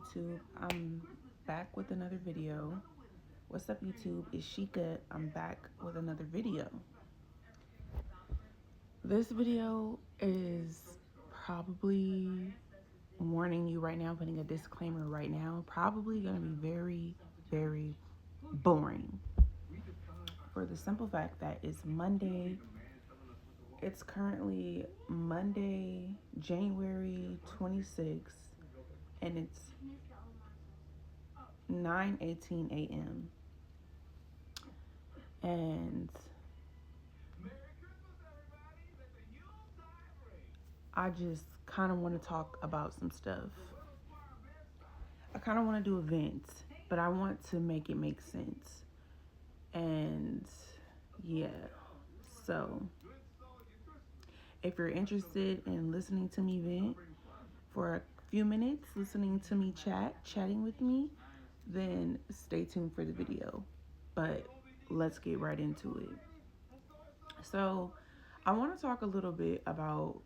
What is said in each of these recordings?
YouTube? I'm back with another video. What's up, YouTube? It's Sheikah. I'm back with another video. This video is probably warning you right now, putting a disclaimer right now, probably going to be very, very boring. For the simple fact that it's Monday. It's currently Monday, January 26th, and it's 9:18 a.m. And I just kind of want to talk about some stuff. I kind of want to do events, but I want to make it make sense. And yeah, so if you're interested in listening to me vent for a few minutes, listening to me chatting with me, then stay tuned for the video. But let's get right into it. So I want to talk a little bit about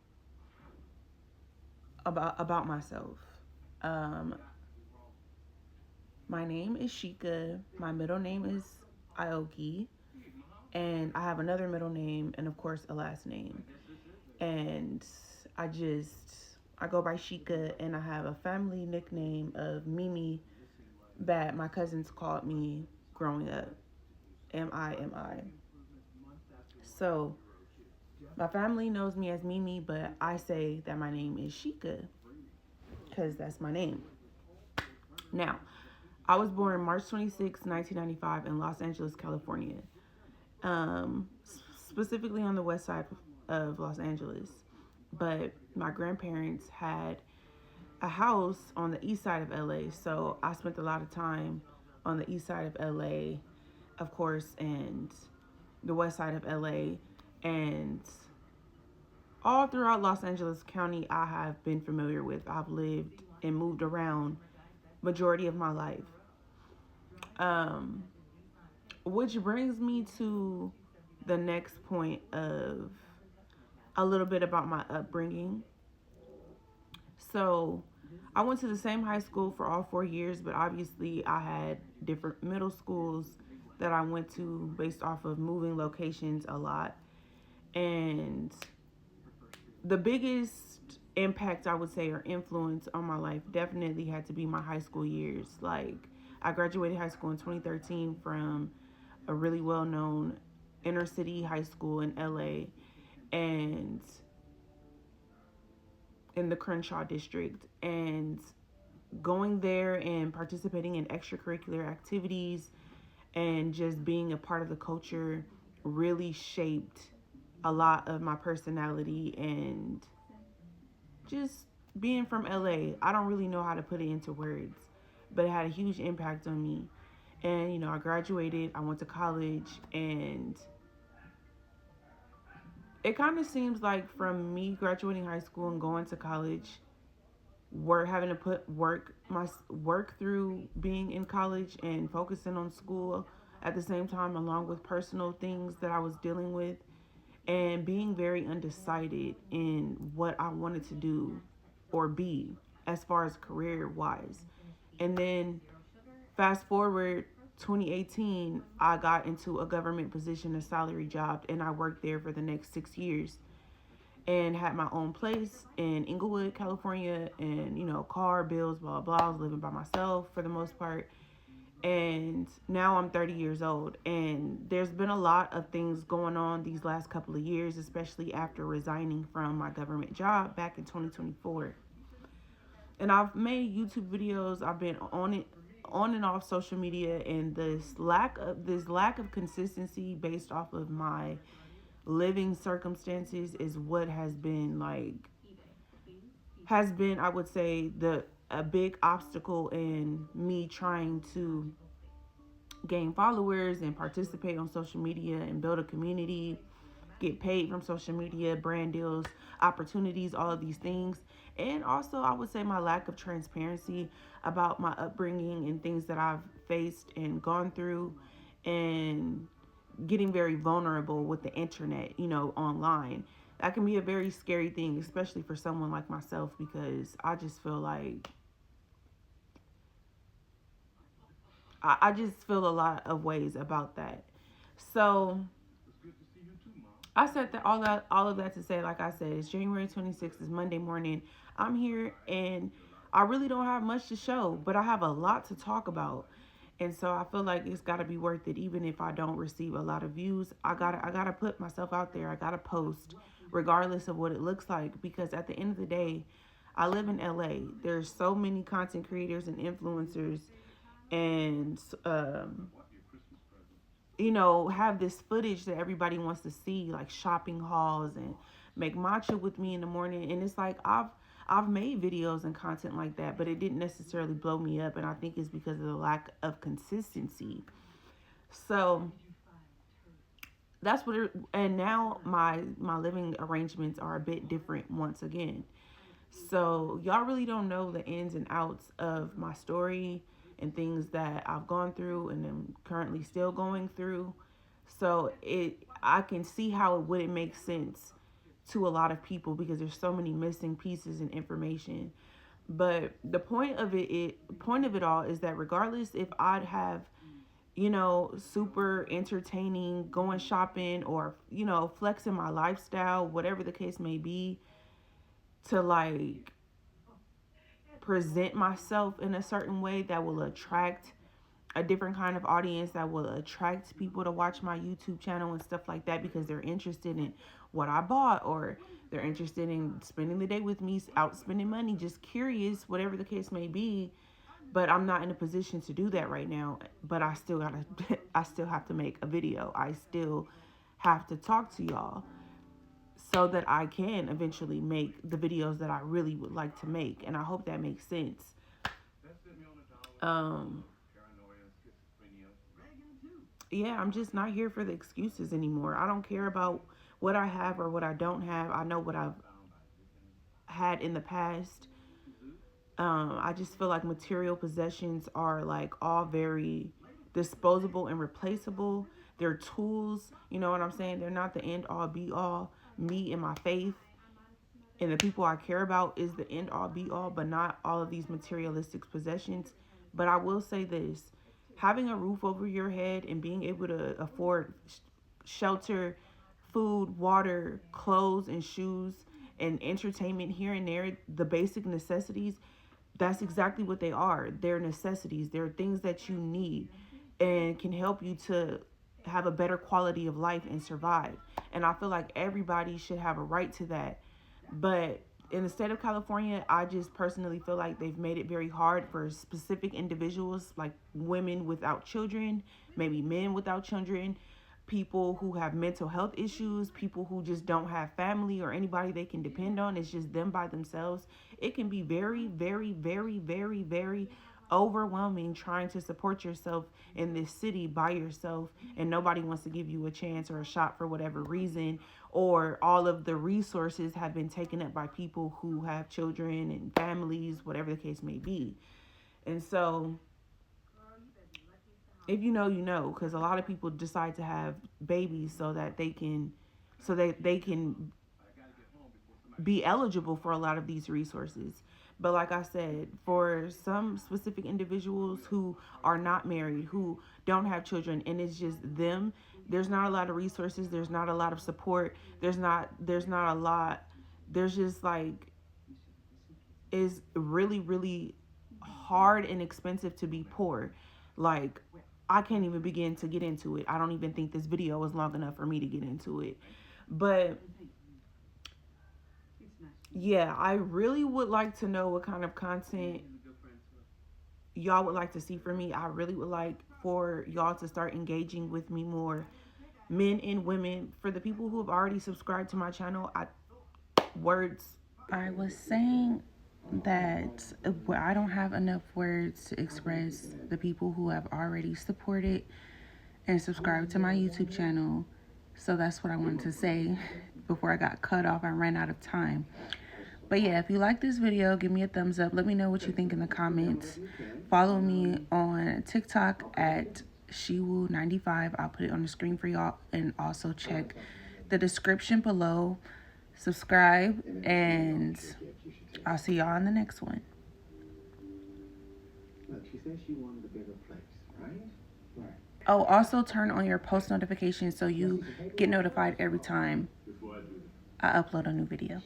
myself. My name is Sheikah. My middle name is Aoki, and I have another middle name and of course a last name. And I go by Sheikah, and I have a family nickname of Mimi that my cousins called me growing up. M-I. So my family knows me as Mimi, but I say that my name is Sheikah because that's my name. Now, I was born March 26, 1995 in Los Angeles, California. Specifically on the west side of Los Angeles. But my grandparents had a house on the east side of LA, so I spent a lot of time on the east side of LA, of course, and the west side of LA, and all throughout Los Angeles County I have been familiar with. I've lived and moved around majority of my life. Which brings me to the next point of a little bit about my upbringing. So I went to the same high school for all 4 years, but obviously I had different middle schools that I went to based off of moving locations a lot. And the biggest impact, I would say, or influence on my life definitely had to be my high school years. Like, I graduated high school in 2013 from a really well-known inner city high school in LA, and in the Crenshaw district, and going there and participating in extracurricular activities and just being a part of the culture really shaped a lot of my personality. And just being from LA, I don't really know how to put it into words, but it had a huge impact on me. And I graduated, I went to college, and it kind of seems like from me graduating high school and going to college, we're having to put work through being in college and focusing on school at the same time, along with personal things that I was dealing with, and being very undecided in what I wanted to do or be as far as career wise. And then fast forward 2018, I got into a government position, a salary job, and I worked there for the next 6 years and had my own place in Inglewood, California, and, car, bills, blah, blah, blah. I was living by myself for the most part. And now I'm 30 years old, and there's been a lot of things going on these last couple of years, especially after resigning from my government job back in 2024. And I've made YouTube videos. I've been on and off social media, and this lack of consistency based off of my living circumstances is what has been, I would say, a big obstacle in me trying to gain followers and participate on social media and build a community, get paid from social media, brand deals, opportunities, all of these things. And also, I would say my lack of transparency about my upbringing and things that I've faced and gone through, and getting very vulnerable with the internet, online. That can be a very scary thing, especially for someone like myself, because I just feel like I just feel a lot of ways about that. So I said that all of that to say, like I said, it's January 26th, it's Monday morning. I'm here and I really don't have much to show, but I have a lot to talk about. And so I feel like it's gotta be worth it, even if I don't receive a lot of views. I gotta put myself out there. I gotta post regardless of what it looks like, because at the end of the day, I live in LA. There's so many content creators and influencers and have this footage that everybody wants to see, like shopping hauls and make matcha with me in the morning. And it's like I've made videos and content like that, but it didn't necessarily blow me up. And I think it's because of the lack of consistency. So that's what and now my living arrangements are a bit different once again. So y'all really don't know the ins and outs of my story and things that I've gone through and am currently still going through. So I can see how it wouldn't make sense to a lot of people because there's so many missing pieces and information. But the point of it all is that regardless if I'd have super entertaining going shopping or flexing my lifestyle, whatever the case may be, to like present myself in a certain way that will attract a different kind of audience, that will attract people to watch my YouTube channel and stuff like that because they're interested in what I bought, or they're interested in spending the day with me, out spending money, just curious, whatever the case may be. But I'm not in a position to do that right now. But I still gotta, I still have to make a video. I still have to talk to y'all so that I can eventually make the videos that I really would like to make. And I hope that makes sense. Um, yeah, I'm just not here for the excuses anymore. I don't care about what I have or what I don't have. I know what I've had in the past. I just feel like material possessions are like all very disposable and replaceable. They're tools, you know what I'm saying? They're not the end all be all. Me and my faith and the people I care about is the end all be all, but not all of these materialistic possessions. But I will say this: having a roof over your head and being able to afford shelter, food, water, clothes, and shoes, and entertainment here and there, the basic necessities, that's exactly what they are. They're necessities. They're things that you need and can help you to have a better quality of life and survive. And I feel like everybody should have a right to that. But in the state of California, I just personally feel like they've made it very hard for specific individuals, like women without children, maybe men without children, people who have mental health issues, people who just don't have family or anybody they can depend on. It's just them by themselves. It can be very, very, very, very, very overwhelming trying to support yourself in this city by yourself, and nobody wants to give you a chance or a shot for whatever reason, or all of the resources have been taken up by people who have children and families, whatever the case may be. And so if you know, you know, because a lot of people decide to have babies so that they can be eligible for a lot of these resources. But like I said, for some specific individuals who are not married, who don't have children, and it's just them, there's not a lot of resources, there's not a lot of support, there's not a lot, there's just like, it's really, really hard and expensive to be poor. Like, I can't even begin to get into it. I don't even think this video is long enough for me to get into it. But yeah, I really would like to know what kind of content y'all would like to see from me. I really would like for y'all to start engaging with me more, men and women. For the people who have already subscribed to my channel, words. I was saying that I don't have enough words to express the people who have already supported and subscribed to my YouTube channel. So that's what I wanted to say before I got cut off. I ran out of time. But yeah, if you like this video, give me a thumbs up. Let me know what you think in the comments. Follow me on TikTok at Shiwu95. I'll put it on the screen for y'all. And also check the description below. Subscribe, and I'll see y'all on the next one. Look, she said she wanted a bigger place, right? Oh, also turn on your post notifications so you get notified every time I upload a new video.